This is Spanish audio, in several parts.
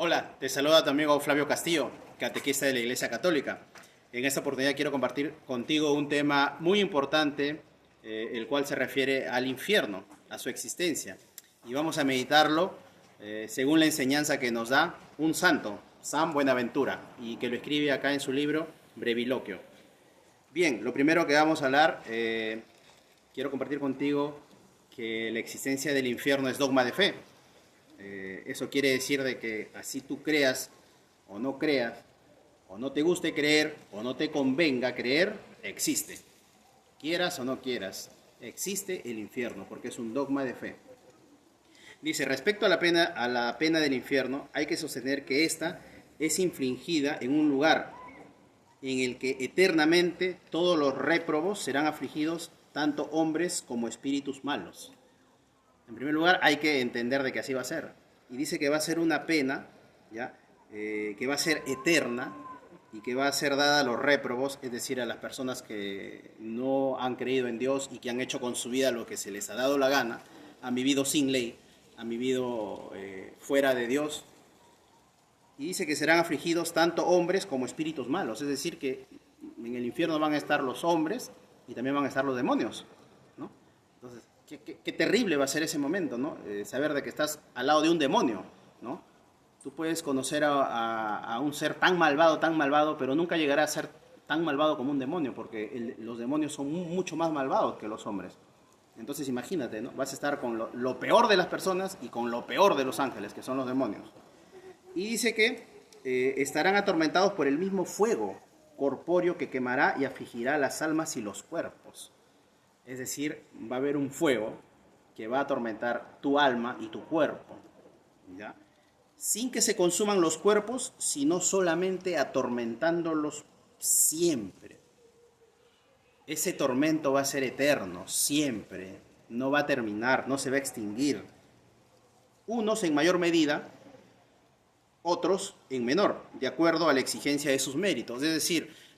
Hola, te saluda tu amigo Flavio Castillo, catequista de la Iglesia Católica. En esta oportunidad quiero compartir contigo un tema muy importante, el cual se refiere al infierno, a su existencia. Y vamos a meditarlo según la enseñanza que nos da un santo, San Buenaventura, y que lo escribe acá en su libro Breviloquio. Bien, lo primero que vamos a hablar, quiero compartir contigo que la existencia del infierno es dogma de fe. Eso quiere decir de que así tú creas o no creas, o no te guste creer o no te convenga creer, existe. Quieras o no quieras, existe el infierno porque es un dogma de fe. Dice, respecto a la pena del infierno, hay que sostener que ésta es infligida en un lugar en el que eternamente todos los réprobos serán afligidos, tanto hombres como espíritus malos. En primer lugar, hay que entender de que así va a ser. Y dice que va a ser una pena, ¿ya? Que va a ser eterna y que va a ser dada a los réprobos, es decir, a las personas que no han creído en Dios y que han hecho con su vida lo que se les ha dado la gana, han vivido sin ley, han vivido fuera de Dios. Y dice que serán afligidos tanto hombres como espíritus malos, es decir, que en el infierno van a estar los hombres y también van a estar los demonios, ¿no? Entonces, qué terrible va a ser ese momento, ¿no? Saber de que estás al lado de un demonio, ¿no? Tú puedes conocer a un ser tan malvado, pero nunca llegará a ser tan malvado como un demonio, porque los demonios son mucho más malvados que los hombres. Entonces imagínate, ¿no? Vas a estar con lo peor de las personas y con lo peor de los ángeles, que son los demonios. Y dice que estarán atormentados por el mismo fuego corpóreo que quemará y afligirá las almas y los cuerpos. Es decir, va a haber un fuego que va a atormentar tu alma y tu cuerpo, ¿ya? Sin que se consuman los cuerpos, sino solamente atormentándolos siempre. Ese tormento va a ser eterno, siempre. No va a terminar, no se va a extinguir. Unos en mayor medida, otros en menor, de acuerdo a la exigencia de sus méritos. Es decir,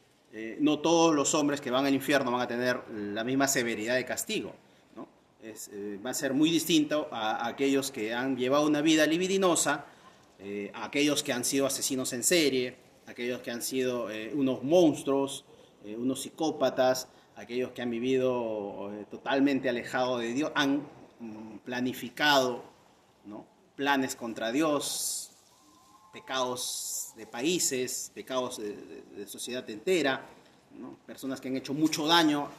no todos los hombres que van al infierno van a tener la misma severidad de castigo, ¿no? Va a ser muy distinto a aquellos que han llevado una vida libidinosa, a aquellos que han sido asesinos en serie, aquellos que han sido unos monstruos, unos psicópatas, aquellos que han vivido totalmente alejados de Dios, han planificado, ¿no? Planes contra Dios, pecados de países, pecados de sociedad entera, ¿no? Personas que han hecho mucho daño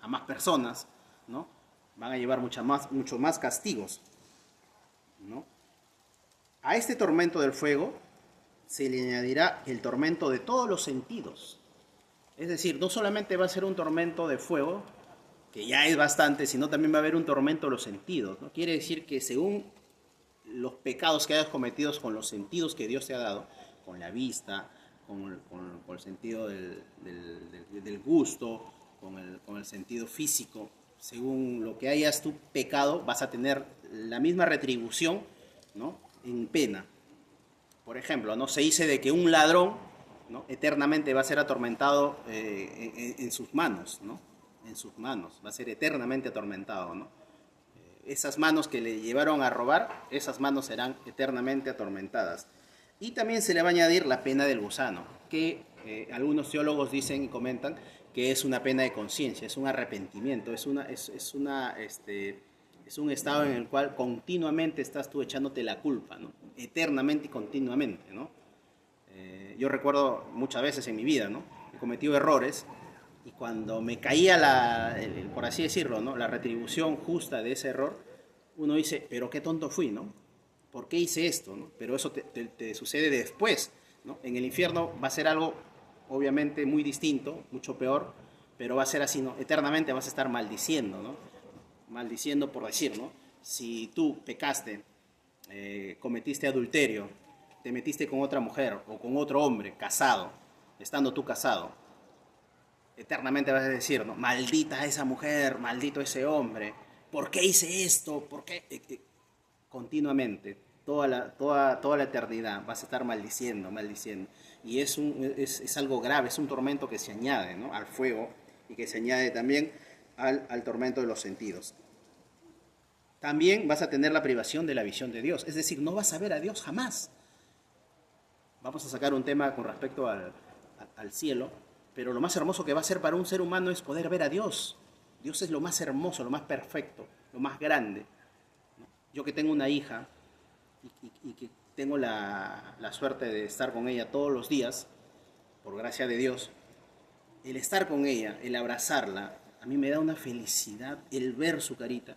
a más personas, ¿no? Van a llevar mucho más castigos, ¿no? A este tormento del fuego se le añadirá el tormento de todos los sentidos. Es decir, no solamente va a ser un tormento de fuego, que ya es bastante, sino también va a haber un tormento de los sentidos, ¿no? Quiere decir que según los pecados que hayas cometido con los sentidos que Dios te ha dado, con la vista, con el sentido del gusto, con el sentido físico, según lo que hayas tú pecado, vas a tener la misma retribución, ¿no? En pena. Por ejemplo, ¿no? Se dice de que un ladrón, ¿no? Eternamente va a ser atormentado en sus manos, ¿no? En sus manos, va a ser eternamente atormentado, ¿no? Esas manos que le llevaron a robar, esas manos serán eternamente atormentadas. Y también se le va a añadir la pena del gusano, que algunos teólogos dicen y comentan que es una pena de conciencia, es un arrepentimiento, es un estado en el cual continuamente estás tú echándote la culpa, ¿no? Eternamente y continuamente, ¿no? Yo recuerdo muchas veces en mi vida, ¿no? He cometido errores y cuando me caía por así decirlo, ¿no? La retribución justa de ese error, uno dice, pero qué tonto fui, ¿no? ¿Por qué hice esto, ¿no? Pero eso te sucede después, ¿no? En el infierno va a ser algo, obviamente, muy distinto, mucho peor, pero va a ser así, ¿no? Eternamente vas a estar maldiciendo, ¿no? Maldiciendo por decir, ¿no? Si tú pecaste, cometiste adulterio, te metiste con otra mujer o con otro hombre casado, estando tú casado, eternamente vas a decir, ¿no? Maldita esa mujer, maldito ese hombre, ¿por qué hice esto? ¿Por qué? Continuamente, toda la eternidad vas a estar maldiciendo, maldiciendo. Y es algo grave, es un tormento que se añade, ¿no? Al fuego y que se añade también al tormento de los sentidos. También vas a tener la privación de la visión de Dios, es decir, no vas a ver a Dios jamás. Vamos a sacar un tema con respecto al cielo, pero lo más hermoso que va a ser para un ser humano es poder ver a Dios. Dios es lo más hermoso, lo más perfecto, lo más grande. Yo que tengo una hija y que tengo la suerte de estar con ella todos los días, por gracia de Dios, el estar con ella, el abrazarla, a mí me da una felicidad el ver su carita.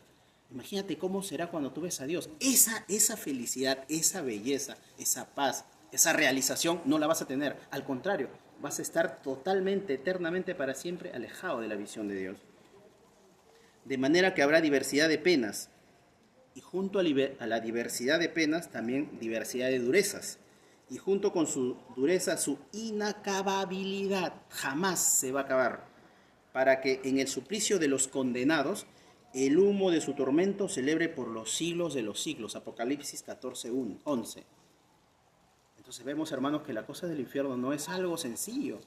Imagínate cómo será cuando tú ves a Dios. Esa felicidad, esa belleza, esa paz, esa realización no la vas a tener. Al contrario, vas a estar totalmente, eternamente, para siempre alejado de la visión de Dios. De manera que habrá diversidad de penas. Y junto a la diversidad de penas, también diversidad de durezas. Y junto con su dureza, su inacababilidad. Jamás se va a acabar. Para que en el suplicio de los condenados, el humo de su tormento celebre por los siglos de los siglos. Apocalipsis 14:11. Entonces vemos, hermanos, que la cosa del infierno no es algo sencillo.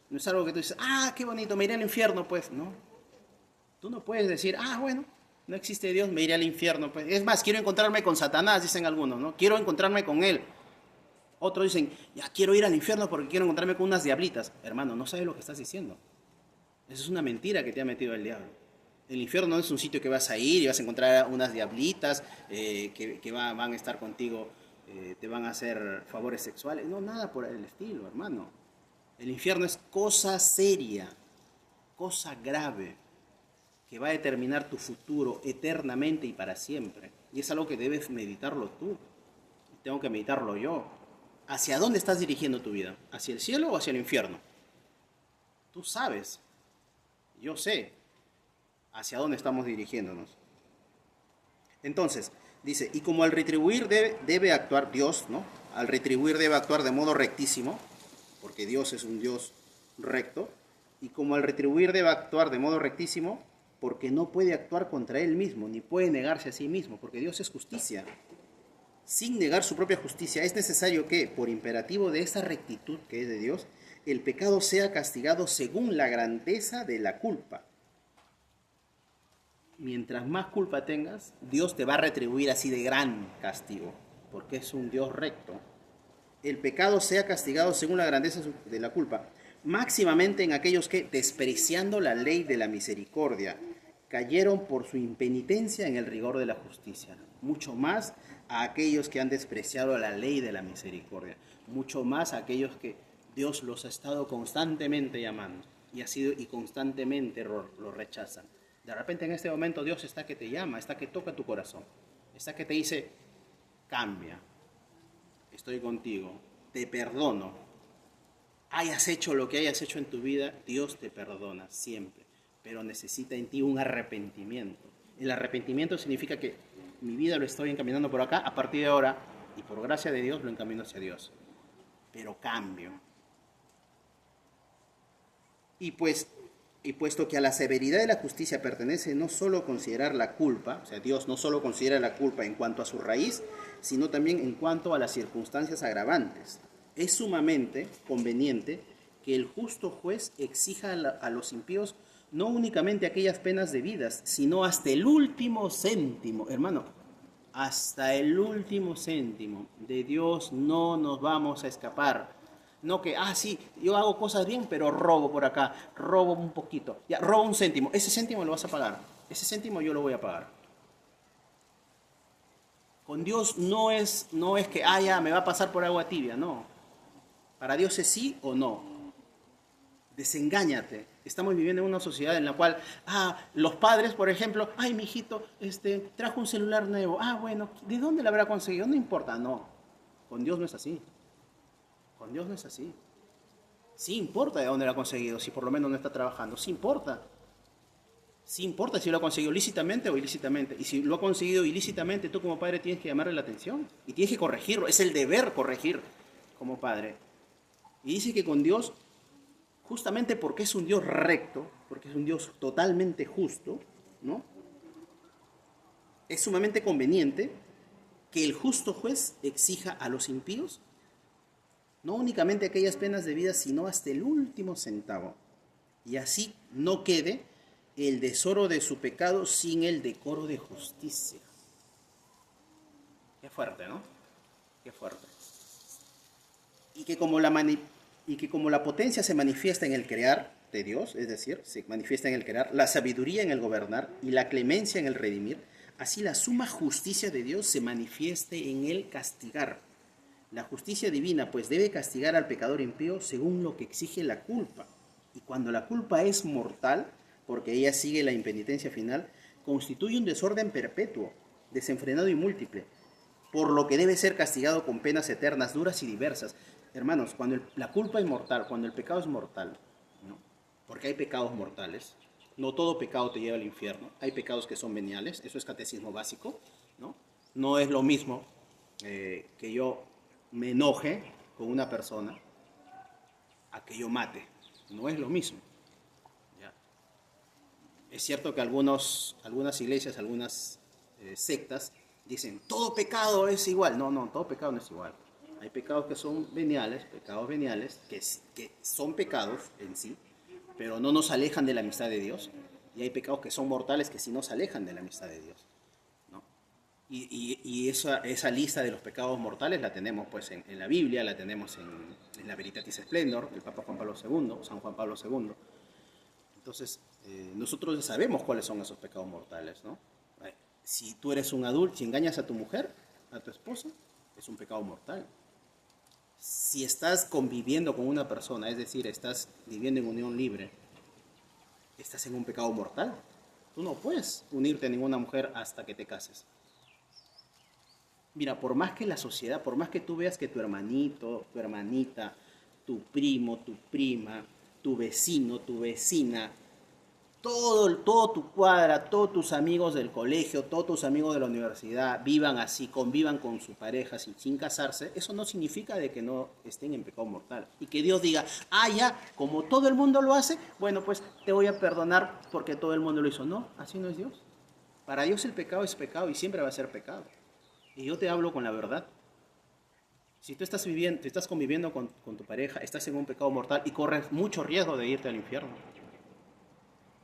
No es algo que tú dices, ah, qué bonito, me iré al infierno, pues. No. Tú no puedes decir, ah, bueno, no existe Dios, me iré al infierno, pues. Es más, quiero encontrarme con Satanás, dicen algunos, ¿no? Quiero encontrarme con él. Otros dicen, ya quiero ir al infierno porque quiero encontrarme con unas diablitas. Hermano, no sabes lo que estás diciendo. Eso es una mentira que te ha metido el diablo. El infierno no es un sitio que vas a ir y vas a encontrar unas diablitas que van a estar contigo, te van a hacer favores sexuales. No, nada por el estilo, hermano. El infierno es cosa seria, cosa grave, que va a determinar tu futuro eternamente y para siempre. Y es algo que debes meditarlo tú. Tengo que meditarlo yo. ¿Hacia dónde estás dirigiendo tu vida? ¿Hacia el cielo o hacia el infierno? Tú sabes. Yo sé hacia dónde estamos dirigiéndonos. Entonces, dice, y como al retribuir debe actuar Dios, ¿no? Al retribuir debe actuar de modo rectísimo, porque Dios es un Dios recto, y como al retribuir debe actuar de modo rectísimo, porque no puede actuar contra él mismo, ni puede negarse a sí mismo, porque Dios es justicia. Sin negar su propia justicia, es necesario que, por imperativo de esa rectitud que es de Dios, el pecado sea castigado según la grandeza de la culpa. Mientras más culpa tengas, Dios te va a retribuir así de gran castigo, porque es un Dios recto. El pecado sea castigado según la grandeza de la culpa, máximamente en aquellos que, despreciando la ley de la misericordia, cayeron por su impenitencia en el rigor de la justicia. Mucho más a aquellos que han despreciado la ley de la misericordia, mucho más a aquellos que Dios los ha estado constantemente llamando y constantemente lo rechazan. De repente en este momento Dios está que te llama, está que toca tu corazón, está que te dice, cambia, estoy contigo, te perdono. Hayas hecho lo que hayas hecho en tu vida, Dios te perdona siempre, pero necesita en ti un arrepentimiento. El arrepentimiento significa que mi vida lo estoy encaminando por acá, a partir de ahora, y por gracia de Dios lo encamino hacia Dios. Pero cambio. Y puesto que a la severidad de la justicia pertenece no solo considerar la culpa, o sea, Dios no solo considera la culpa en cuanto a su raíz, sino también en cuanto a las circunstancias agravantes. Es sumamente conveniente que el justo juez exija a los impíos no únicamente aquellas penas debidas, sino hasta el último céntimo. Hermano, hasta el último céntimo. De Dios no nos vamos a escapar. No que, sí, yo hago cosas bien, pero robo por acá, robo un poquito, ya, robo un céntimo, ese céntimo lo vas a pagar, ese céntimo yo lo voy a pagar. Con Dios no es que, ya, me va a pasar por agua tibia, no. Para Dios es sí o no. Desengáñate. Estamos viviendo en una sociedad en la cual, los padres, por ejemplo, mi hijito, trajo un celular nuevo, bueno, ¿de dónde lo habrá conseguido? No importa, no. Con Dios no es así. Con Dios no es así. Sí importa de dónde lo ha conseguido, si por lo menos no está trabajando. Sí importa. Sí importa si lo ha conseguido lícitamente o ilícitamente. Y si lo ha conseguido ilícitamente, tú como padre tienes que llamarle la atención. Y tienes que corregirlo. Es el deber corregir como padre. Y dice que con Dios, justamente porque es un Dios recto, porque es un Dios totalmente justo, ¿no? Es sumamente conveniente que el justo juez exija a los impíos no únicamente aquellas penas debidas, sino hasta el último centavo. Y así no quede el tesoro de su pecado sin el decoro de justicia. Qué fuerte, ¿no? Qué fuerte. y que como la potencia se manifiesta en el crear de Dios, es decir, se manifiesta en el crear, la sabiduría en el gobernar y la clemencia en el redimir, así la suma justicia de Dios se manifieste en el castigar. La justicia divina pues debe castigar al pecador impío según lo que exige la culpa. Y cuando la culpa es mortal, porque ella sigue la impenitencia final, constituye un desorden perpetuo, desenfrenado y múltiple, por lo que debe ser castigado con penas eternas, duras y diversas. Hermanos, cuando la culpa es mortal, cuando el pecado es mortal, ¿no? Porque hay pecados mortales, no todo pecado te lleva al infierno, hay pecados que son veniales, eso es catecismo básico, ¿no? No es lo mismo que yo me enoje con una persona a que yo mate, no es lo mismo. ¿Ya? Es cierto que algunas iglesias, algunas sectas dicen, todo pecado es igual. No, no, todo pecado no es igual. Hay pecados que son veniales, que son pecados en sí, pero no nos alejan de la amistad de Dios. Y hay pecados que son mortales que sí nos alejan de la amistad de Dios, ¿no? Y esa lista de los pecados mortales la tenemos pues en la Biblia, la tenemos en la Veritatis Splendor, del Papa Juan Pablo II, San Juan Pablo II. Entonces, nosotros ya sabemos cuáles son esos pecados mortales, ¿no? Si tú eres un adulto, si engañas a tu mujer, a tu esposa, es un pecado mortal. Si estás conviviendo con una persona, es decir, estás viviendo en unión libre, estás en un pecado mortal. Tú no puedes unirte a ninguna mujer hasta que te cases. Mira, por más que la sociedad, por más que tú veas que tu hermanito, tu hermanita, tu primo, tu prima, tu vecino, tu vecina, todo tu cuadra, todos tus amigos del colegio, todos tus amigos de la universidad vivan así, convivan con su pareja sin casarse, eso no significa de que no estén en pecado mortal. Y que Dios diga, ya, como todo el mundo lo hace, bueno, pues te voy a perdonar porque todo el mundo lo hizo. No, así no es Dios. Para Dios el pecado es pecado y siempre va a ser pecado. Y yo te hablo con la verdad. Si tú estás conviviendo con tu pareja, estás en un pecado mortal y corres mucho riesgo de irte al infierno.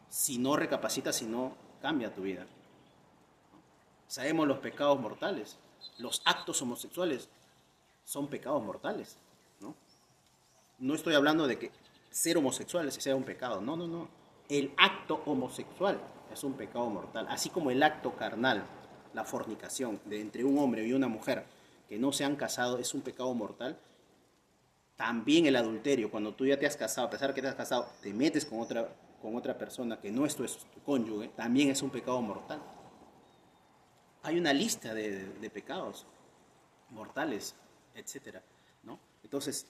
Si no recapacitas, si no cambia tu vida. Sabemos los pecados mortales. Los actos homosexuales son pecados mortales, ¿no? No estoy hablando de que ser homosexual sea un pecado. No, no, no. El acto homosexual es un pecado mortal. Así como el acto carnal, la fornicación de entre un hombre y una mujer que no se han casado es un pecado mortal. También el adulterio, cuando tú ya te has casado, a pesar de que te has casado, te metes con otra persona que no es tu cónyuge, también es un pecado mortal. Hay una lista de pecados mortales, etcétera, ¿no? Entonces,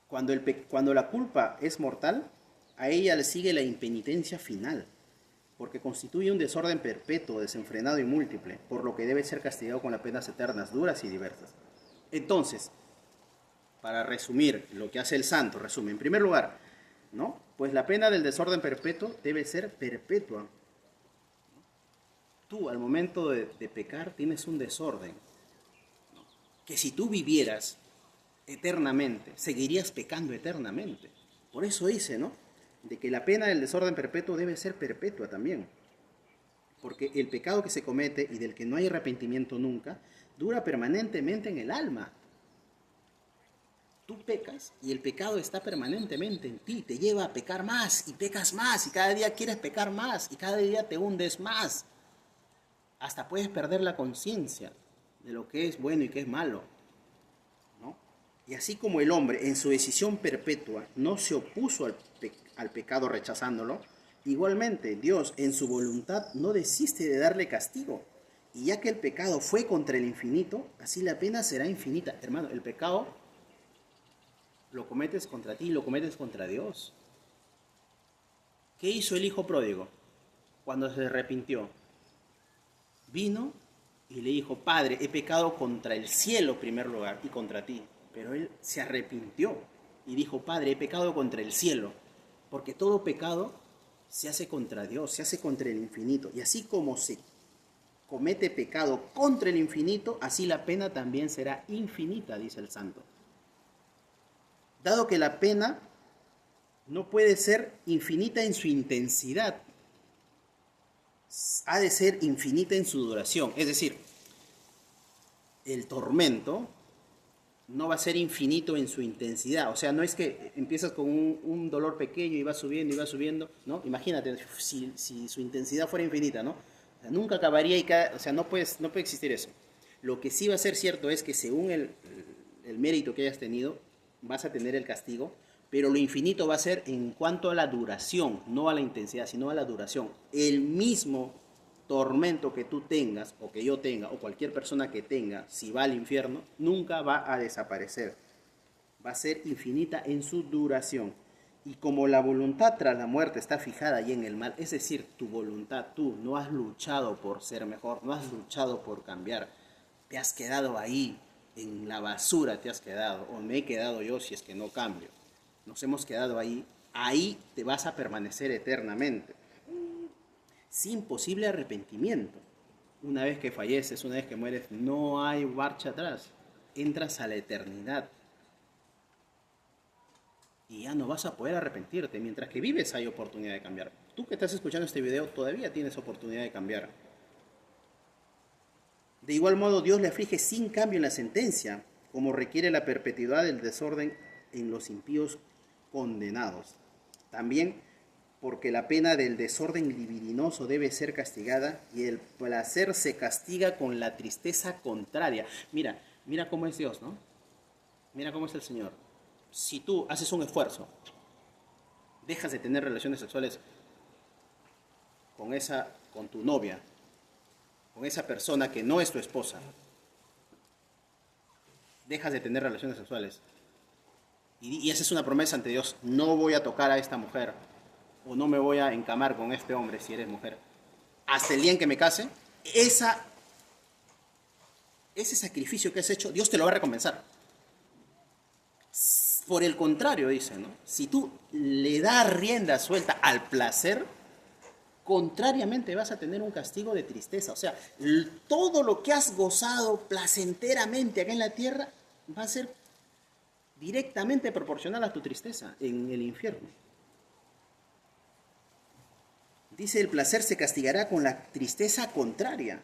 cuando la culpa es mortal, a ella le sigue la impenitencia final, porque constituye un desorden perpetuo, desenfrenado y múltiple, por lo que debe ser castigado con las penas eternas, duras y diversas. Entonces, para resumir lo que hace el santo, resume, en primer lugar, ¿no? Pues la pena del desorden perpetuo debe ser perpetua. Tú al momento de pecar tienes un desorden, ¿no? Que si tú vivieras eternamente, seguirías pecando eternamente. Por eso dice, ¿no? De que la pena del desorden perpetuo debe ser perpetua también. Porque el pecado que se comete y del que no hay arrepentimiento nunca, dura permanentemente en el alma. Tú pecas y el pecado está permanentemente en ti, te lleva a pecar más y pecas más y cada día quieres pecar más y cada día te hundes más. Hasta puedes perder la conciencia de lo que es bueno y qué es malo, ¿no? Y así como el hombre en su decisión perpetua no se opuso al pecado rechazándolo, igualmente Dios en su voluntad no desiste de darle castigo. Y ya que el pecado fue contra el infinito, así la pena será infinita. Hermano, el pecado lo cometes contra ti y lo cometes contra Dios. ¿Qué hizo el hijo pródigo cuando se arrepintió? Vino y le dijo, Padre, he pecado contra el cielo en primer lugar y contra ti. Pero él se arrepintió y dijo, Padre, he pecado contra el cielo. Porque todo pecado se hace contra Dios, se hace contra el infinito. Y así como se comete pecado contra el infinito, así la pena también será infinita, dice el santo. Dado que la pena no puede ser infinita en su intensidad, ha de ser infinita en su duración. Es decir, el tormento no va a ser infinito en su intensidad. O sea, no es que empiezas con un dolor pequeño y va subiendo, ¿no? Imagínate, si su intensidad fuera infinita, ¿no? O sea, nunca acabaría o sea, no puede existir eso. Lo que sí va a ser cierto es que según el mérito que hayas tenido, vas a tener el castigo, pero lo infinito va a ser en cuanto a la duración, no a la intensidad, sino a la duración. El mismo tormento que tú tengas, o que yo tenga, o cualquier persona que tenga, si va al infierno, nunca va a desaparecer. Va a ser infinita en su duración. Y como la voluntad tras la muerte está fijada ahí en el mal, es decir, tu voluntad, tú no has luchado por ser mejor, no has luchado por cambiar, te has quedado ahí, en la basura te has quedado, o me he quedado yo si es que no cambio. Nos hemos quedado ahí, ahí te vas a permanecer eternamente, sin posible arrepentimiento. Una vez que falleces, una vez que mueres, no hay marcha atrás. Entras a la eternidad. Y ya no vas a poder arrepentirte. Mientras que vives hay oportunidad de cambiar. Tú que estás escuchando este video todavía tienes oportunidad de cambiar. De igual modo, Dios le aflige sin cambio en la sentencia, como requiere la perpetuidad del desorden en los impíos condenados. También porque la pena del desorden libidinoso debe ser castigada y el placer se castiga con la tristeza contraria. Mira cómo es Dios, ¿no? Mira cómo es el Señor. Si tú haces un esfuerzo, dejas de tener relaciones sexuales con tu novia, con esa persona que no es tu esposa, dejas de tener relaciones sexuales y haces una promesa ante Dios, no voy a tocar a esta mujer, o no me voy a encamar con este hombre si eres mujer, hasta el día en que me case, ese sacrificio que has hecho, Dios te lo va a recompensar. Por el contrario, dice, ¿no? Si tú le das rienda suelta al placer, contrariamente vas a tener un castigo de tristeza. O sea, todo lo que has gozado placenteramente acá en la tierra va a ser directamente proporcional a tu tristeza en el infierno. Dice, el placer se castigará con la tristeza contraria.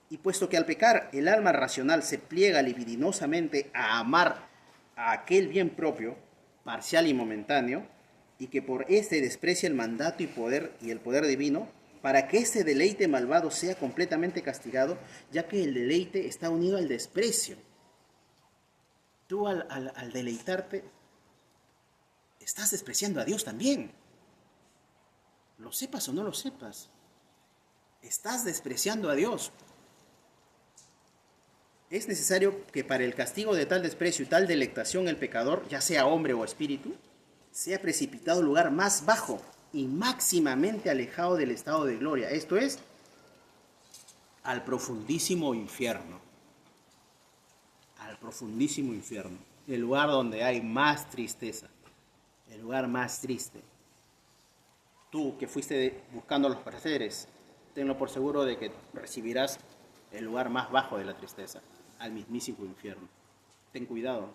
Y puesto que al pecar el alma racional se pliega libidinosamente a amar a aquel bien propio, parcial y momentáneo, y que por este desprecia el mandato y el poder divino, para que este deleite malvado sea completamente castigado, ya que el deleite está unido al desprecio. Tú al deleitarte, estás despreciando a Dios también. Lo sepas o no lo sepas, estás despreciando a Dios. Es necesario que para el castigo de tal desprecio y tal delectación el pecador, ya sea hombre o espíritu, sea precipitado al lugar más bajo y máximamente alejado del estado de gloria. Esto es, al profundísimo infierno. Al profundísimo infierno. El lugar donde hay más tristeza. El lugar más triste. Tú que fuiste buscando los placeres, tenlo por seguro de que recibirás el lugar más bajo de la tristeza, al mismísimo infierno. Ten cuidado.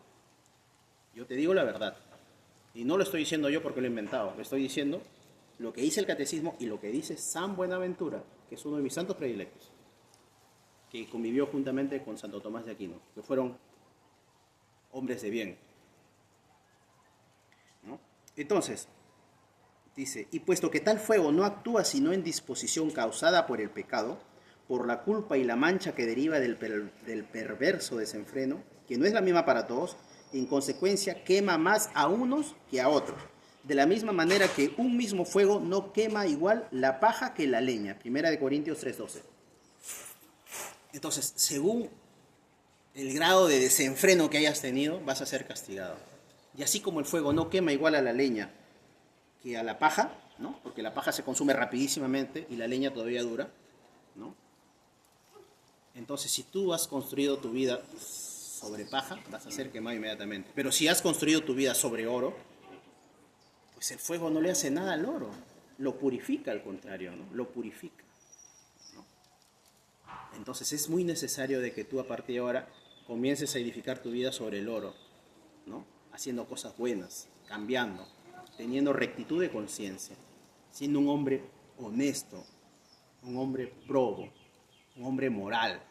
Yo te digo la verdad. Y no lo estoy diciendo yo porque lo he inventado. Lo estoy diciendo lo que dice el catecismo y lo que dice San Buenaventura, que es uno de mis santos predilectos, que convivió juntamente con Santo Tomás de Aquino, que fueron hombres de bien, ¿no? Entonces, dice, y puesto que tal fuego no actúa sino en disposición causada por el pecado, por la culpa y la mancha que deriva del perverso desenfreno, que no es la misma para todos, en consecuencia quema más a unos que a otros. De la misma manera que un mismo fuego no quema igual la paja que la leña. 1 Corintios 3:12. Entonces, según el grado de desenfreno que hayas tenido, vas a ser castigado. Y así como el fuego no quema igual a la leña que a la paja, ¿no? Porque la paja se consume rapidísimamente y la leña todavía dura, ¿no? Entonces, si tú has construido tu vida sobre paja, vas a ser quemado inmediatamente. Pero si has construido tu vida sobre oro, pues el fuego no le hace nada al oro. Lo purifica, al contrario, ¿no? Lo purifica, ¿no? Entonces, es muy necesario de que tú a partir de ahora comiences a edificar tu vida sobre el oro, ¿no? Haciendo cosas buenas, cambiando, teniendo rectitud de conciencia, siendo un hombre honesto, un hombre probo, un hombre moral,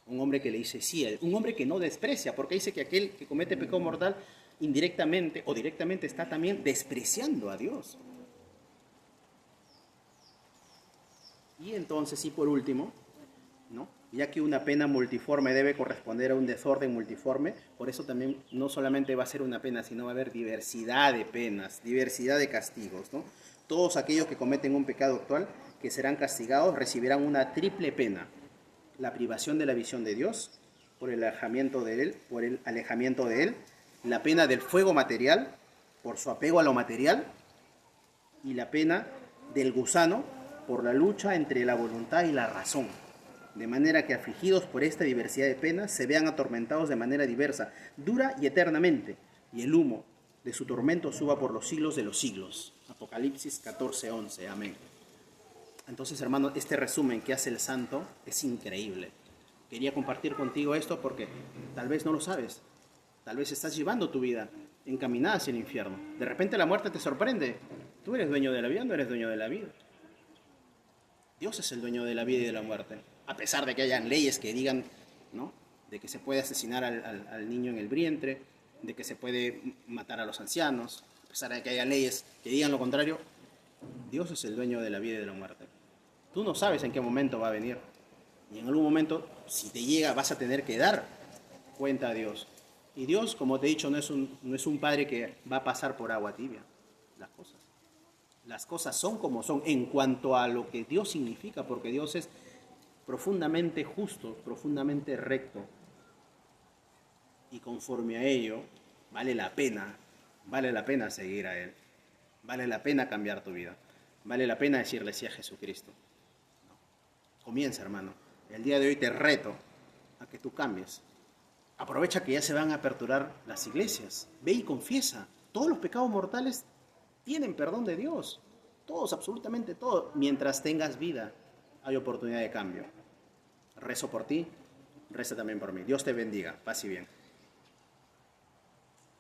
un hombre que le dice sí, un hombre que no desprecia, porque dice que aquel que comete pecado mortal indirectamente o directamente está también despreciando a Dios. Y entonces, y por último, ¿no? Ya que una pena multiforme debe corresponder a un desorden multiforme, por eso también no solamente va a ser una pena, sino va a haber diversidad de penas, diversidad de castigos, ¿no? Todos aquellos que cometen un pecado actual, que serán castigados, recibirán una triple pena: la privación de la visión de Dios, por el alejamiento de Él, la pena del fuego material, por su apego a lo material, y la pena del gusano, por la lucha entre la voluntad y la razón. De manera que afligidos por esta diversidad de penas, se vean atormentados de manera diversa, dura y eternamente, y el humo de su tormento suba por los siglos de los siglos. Apocalipsis 14:11. Amén. Entonces, hermano, este resumen que hace el santo es increíble. Quería compartir contigo esto porque tal vez no lo sabes. Tal vez estás llevando tu vida encaminada hacia el infierno. De repente la muerte te sorprende. Tú eres dueño de la vida, no eres dueño de la vida. Dios es el dueño de la vida y de la muerte. A pesar de que hayan leyes que digan, ¿no?, de que se puede asesinar al niño en el vientre, de que se puede matar a los ancianos, a pesar de que haya leyes que digan lo contrario, Dios es el dueño de la vida y de la muerte. Tú no sabes en qué momento va a venir. Y en algún momento, si te llega, vas a tener que dar cuenta a Dios. Y Dios, como te he dicho, no es un padre que va a pasar por agua tibia las cosas. Las cosas son como son en cuanto a lo que Dios significa, porque Dios es profundamente justo, profundamente recto. Y conforme a ello, vale la pena seguir a Él. Vale la pena cambiar tu vida. Vale la pena decirle sí a Jesucristo. Comienza, hermano. El día de hoy te reto a que tú cambies. Aprovecha que ya se van a aperturar las iglesias. Ve y confiesa. Todos los pecados mortales tienen perdón de Dios. Todos, absolutamente todos. Mientras tengas vida, hay oportunidad de cambio. Rezo por ti, reza también por mí. Dios te bendiga. Paz y bien.